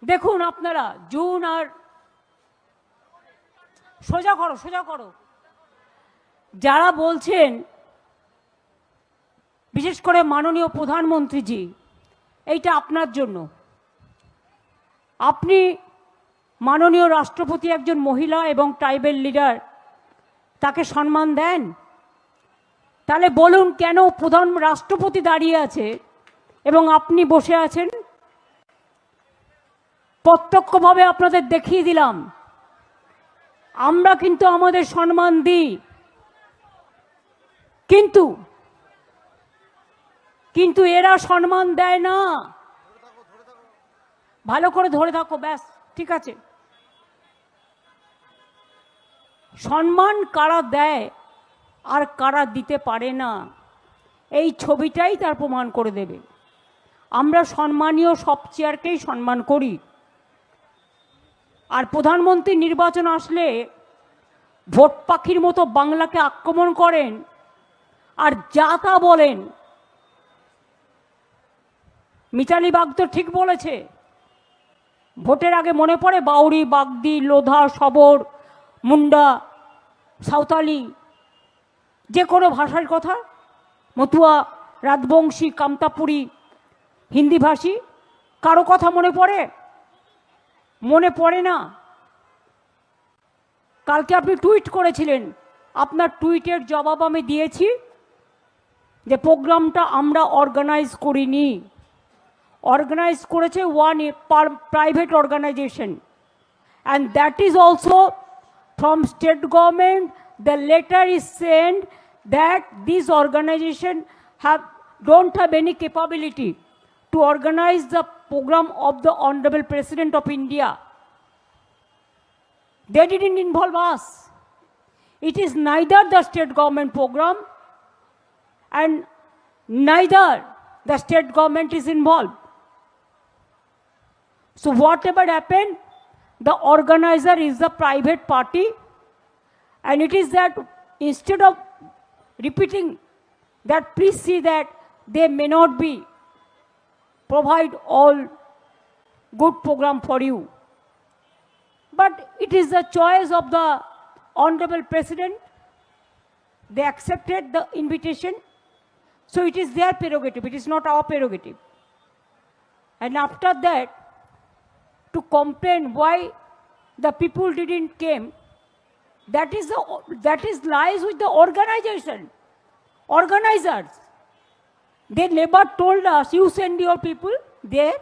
দেখুন আপনারা জুন আর সোজা করো যারা বলছেন, বিশেষ করে মাননীয় প্রধানমন্ত্রীজি, এইটা আপনার জন্য। আপনি মাননীয় রাষ্ট্রপতি একজন মহিলা এবং ট্রাইবেল লিডার, তাকে সম্মান দেন? তাহলে বলুন কেন প্রধান রাষ্ট্রপতি দাঁড়িয়ে আছে এবং আপনি বসে আছেন? প্রত্যক্ষভাবে আপনাদের দেখিয়ে দিলাম আমরা কিন্তু আমাদের সম্মান দিই, কিন্তু এরা সম্মান দেয় না। ভালো করে ধরে থাকো, ব্যাস ঠিক আছে। সম্মান কারা দেয় আর কারা দিতে পারে না, এই ছবিটাই তার প্রমাণ করে দেবে। আমরা সম্মানীয় সব চেয়ারকেই সম্মান করি, আর প্রধানমন্ত্রী নির্বাচন আসলে ভোট পাখির মতো বাংলাকে আক্রমণ করেন আর যা তা বলেন। মিতালি বাগ তো ঠিক বলেছে, ভোটের আগে মনে পড়ে বাউরি, বাগদি, লোধা, সবর, মুন্ডা, সাঁওতালি, যে কোনো ভাষার কথা, মতুয়া, রাজবংশী, কামতাপুরী, হিন্দিভাষী, কারো কথা মনে পড়ে? মনে পড়ে না। কালকে আপনি টুইট করেছিলেন, আপনার টুইটের জবাব আমি দিয়েছি যে প্রোগ্রামটা আমরা অর্গানাইজ করিনি, অর্গানাইজ করেছে one private organisation, and that is also from state government. The letter is sent that these organizations don't have any capability to organize the program of the Honorable President of India. They didn't involve us. It is neither the state government program and neither the state government is involved. So whatever happened, the organizer is the private party, and it is that instead of repeating that, please see that they may not be provide all good program for you, but it is the choice of the Honorable President. They accepted the invitation, so it is their prerogative, it is not our prerogative. And after that, to complain why the people didn't came, that is lies with the organizers. They never told us, you send your people there,